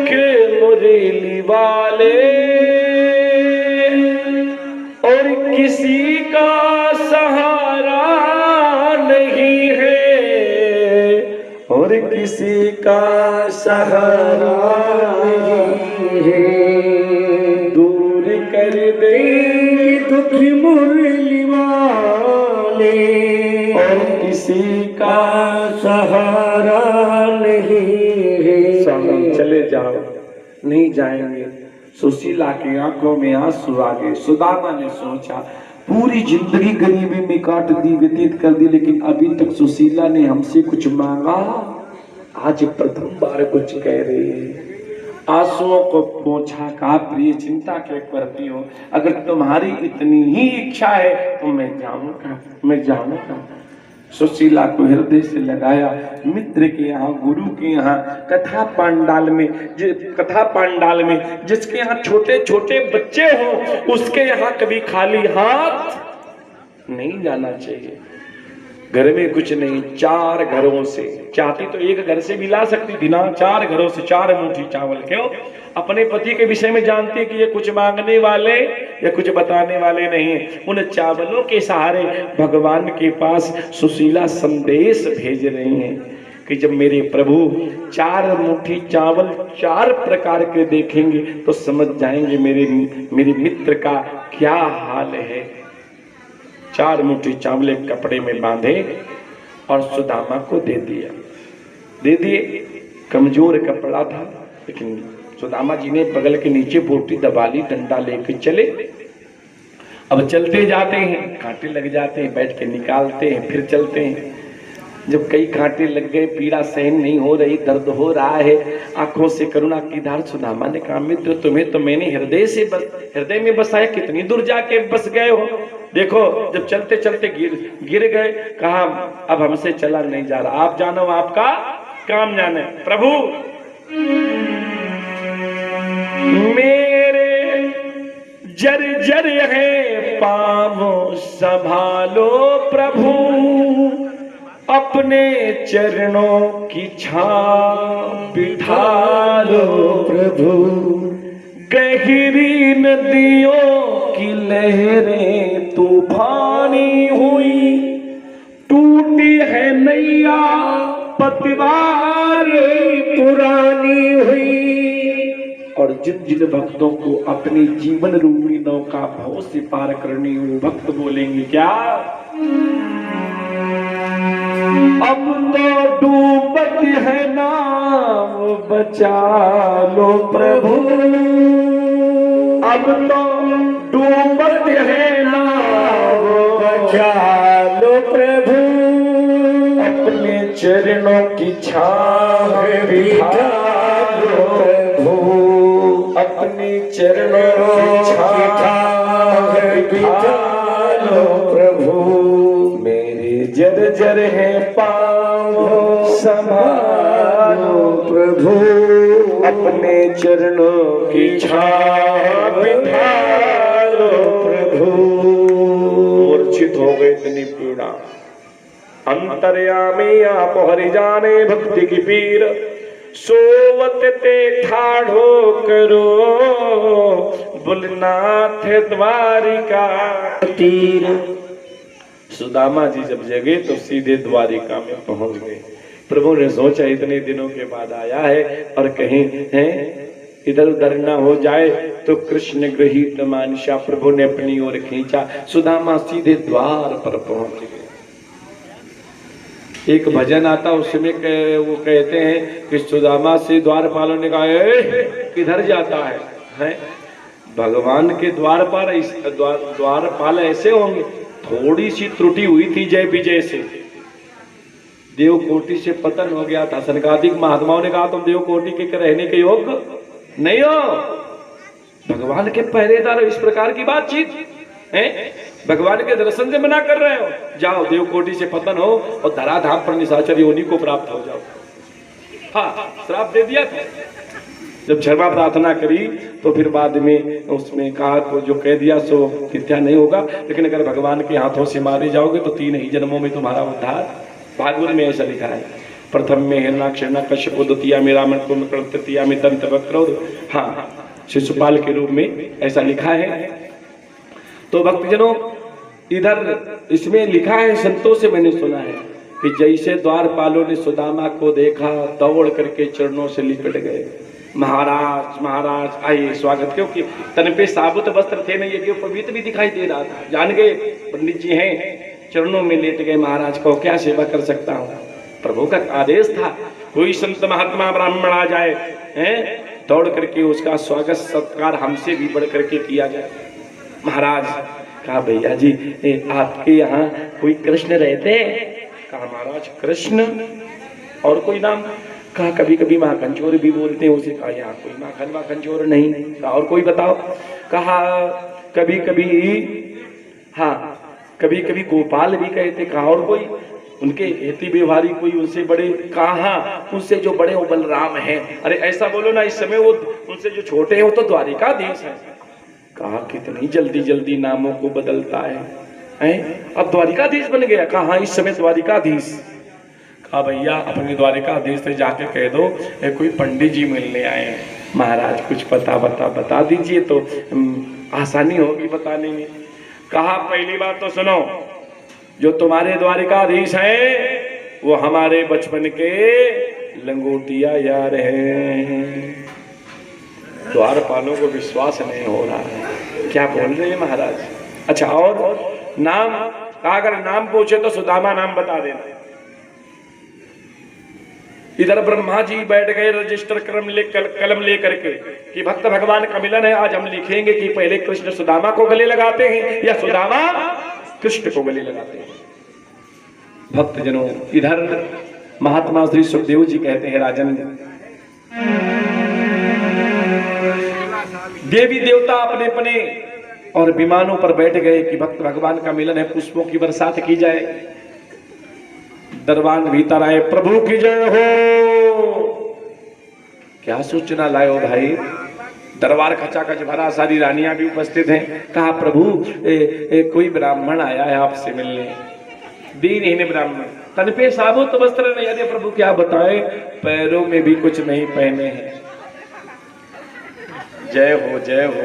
मुख मुरली वाले और किसी का सहारा नहीं है, और किसी का सहारा नहीं है। दूर कर दे दुख मुरली वाले और किसी का सहारा नहीं है। स्वामी चले जाओ, नहीं जाएंगे। सुशीला की आंखों में आंसू आ गए। सुदामा ने सोचा पूरी जिंदगी गरीबी में काट दी, व्यतीत कर दी, लेकिन अभी तक सुशीला ने हमसे कुछ मांगा, आज प्रथम बार कुछ कह रही है। आंसुओं को पोंछा, कहा प्रिय चिंता क्यों करती हो, अगर तुम्हारी इतनी ही इच्छा है तो मैं जाऊंगा। सुशीला को हृदय से लगाया। मित्र के यहाँ, गुरु के यहाँ, कथा पांडाल में जिसके यहाँ छोटे छोटे बच्चे हों उसके यहाँ कभी खाली हाथ नहीं जाना चाहिए। घर में कुछ नहीं, 4 घरों से, चाहती तो एक घर से भी ला सकती थी ना, 4 घरों से 4 मुट्ठी चावल। क्यों? अपने पति के विषय में जानती है कि ये कुछ मांगने वाले या कुछ बताने वाले नहीं है। उन चावलों के सहारे भगवान के पास सुशीला संदेश भेज रही हैं कि जब मेरे प्रभु 4 मुट्ठी चावल 4 प्रकार के देखेंगे तो समझ जाएंगे मेरे मित्र का क्या हाल है। 4 मुट्ठी चावल एक कपड़े में बांधे और सुदामा को दे दिए। कमजोर कपड़ा था, लेकिन सुदामा जी ने बगल के नीचे बोटी दबा ली, डंडा लेके चले। अब चलते जाते हैं, कांटे लग जाते हैं, बैठ के निकालते हैं, फिर चलते हैं। जब कई कांटे लग गए, पीड़ा सहन नहीं हो रही, दर्द हो रहा है, आंखों से करुणा की धार, सुदामा ने कहा मित्र तुम्हें तो मैंने हृदय में बसाया, कितनी दूर जाके बस गए हो। देखो जब चलते चलते गिर गए, कहा अब हमसे चला नहीं जा रहा, आप जानो आपका काम जाने। प्रभु मेरे जर्जर है पाँव संभालो प्रभु, अपने चरणों की छाप बिठा लो प्रभु। गहरी नदियों की लहरें तूफानी हुई, टूटी है नैया पतवार पुरानी हुई। और जिन जिन भक्तों को अपनी जीवन रूपी नौका भाव से पार करनी हो, भक्त बोलेंगे क्या? अब तो डूबत है नाव बचा लो प्रभु, अब तो डूबत है नाव बचा लो प्रभु। अपने चरणों की छाव बिठा लो प्रभु, अपने चरणों की छाव बिठा लो प्रभु। मेरे जर्जर है पाँव संभालो प्रभु, अपने चरणों की छाव बिठा लो प्रभु। मूर्छित हो गए, इतनी पीड़ा। अंतर्यामी आप हरि जाने भक्ति की पीर, सोवत ते ठाढ़ो करो बुलनाथ द्वारिका तीर। सुदामा जी जब जगे तो सीधे द्वारिका में पहुंच गए। प्रभु ने सोचा इतने दिनों के बाद आया है और कहीं है इधर उधर ना हो जाए, तो कृष्ण गृहीत मानसा प्रभु ने अपनी ओर खींचा। सुदामा सीधे द्वार पर पहुंच गए। एक भजन आता उसमें वो कहते हैं कि सुदामा से द्वारपालों ने कहा किधर जाता है? भगवान के द्वारपाल ऐसे होंगे। थोड़ी सी त्रुटि हुई थी जय विजय से, देवकोटि से पतन हो गया था। सनकादिक महात्माओं ने कहा तुम देवकोटि के रहने के योग्य नहीं हो, भगवान के पहरेदार। इस प्रकार की बातचीत है, भगवान के दर्शन से मना कर रहे हो, जाओ देवकोटि से पतन हो और धराधाम पर निशाचर योनि को प्राप्त हो जाओ। हाँ, श्राप दे दिया था। जब क्षमा प्रार्थना करी तो फिर बाद में उसमें कहा तो जो कह दिया सो मिथ्या नहीं होगा, लेकिन अगर भगवान के हाथों से मारे जाओगे तो 3 ही जन्मों में तुम्हारा उद्धार। भागवत में ऐसा लिखा है। प्रथम में हिरणाक्ष कश्यप, द्वितीया में रावण, कुंभकर्ण, तृतीया में दंत वक्र, हाँ शिशुपाल के रूप में ऐसा लिखा है। तो भक्तजनों इधर इसमें लिखा है, संतों से मैंने सुना है कि जैसे द्वारपालों ने सुदामा को देखा दौड़ करके चरणों से लिपट गए, महाराज महाराज आइए स्वागत, क्योंकि तन पे साबुत वस्त्र थे नहीं, ये पवित्र भी दिखाई दे रहा था, जान गए पंडित जी हैं, चरणों में लेट गए, महाराज को क्या सेवा कर सकता हूँ। प्रभु का आदेश था कोई संत महात्मा ब्राह्मण आ जाए हैं दौड़ करके उसका स्वागत सत्कार हमसे भी बढ़ करके किया जाए। महाराज कहा भैया जी आपके यहाँ कोई कृष्ण रहते? कहा महाराज कृष्ण और कोई नाम? कहा कभी कभी माखन चोर भी बोलते हैं उसे। कहा यहाँ कोई माखन चोर नहीं। कहा और कोई बताओ? कहा कभी कभी हाँ कभी कभी गोपाल भी कहते। कहा और कोई? उनके हेती व्यवहारी कोई उनसे बड़े? कहा उनसे जो बड़े वो बलराम हैं। अरे ऐसा बोलो ना, इस समय वो उनसे जो छोटे हैं वो तो द्वारिकाधीश है। कहा कितनी जल्दी जल्दी नामों को बदलता है अब द्वारिकाधीश बन गया। कहा इस समय द्वारिकाधीश। कहा भैया अपने द्वारिकाधीश से जाके कह दो कोई पंडित जी मिलने आए हैं। महाराज कुछ बता दीजिए तो आसानी होगी बताने में। कहा पहली बात तो सुनो, जो तुम्हारे द्वारिकाधीश हैं वो हमारे बचपन के लंगोटिया यार हैं। द्वारपालों को विश्वास नहीं हो रहा है, क्या बोल रहे हैं महाराज। अच्छा और नाम? कहा अगर नाम पूछे तो सुदामा नाम बता देना। इधर ब्रह्मा जी बैठ गए रजिस्टर कलम लेकर के कि भक्त भगवान का मिलन है, आज हम लिखेंगे कि पहले कृष्ण सुदामा को गले लगाते हैं या सुदामा कृष्ण को गले लगाते हैं। भक्तजनों इधर महात्मा श्री सुखदेव जी कहते हैं राजन, देवी देवता अपने अपने और विमानों पर बैठ गए कि भक्त भगवान का मिलन है, पुष्पों की बरसात की जाए। दरबान भीतर आए, प्रभु की जय हो। क्या सूचना लाए हो भाई? दरबार खचाखच भरा, सारी रानियां भी उपस्थित हैं। कहा प्रभु कोई ब्राह्मण आया है आपसे मिलने, दीनहीन ब्राह्मण, तन पे साबुत वस्त्र नहीं। अरे प्रभु क्या बताए, पैरों में भी कुछ नहीं पहने हैं। जय हो जय हो।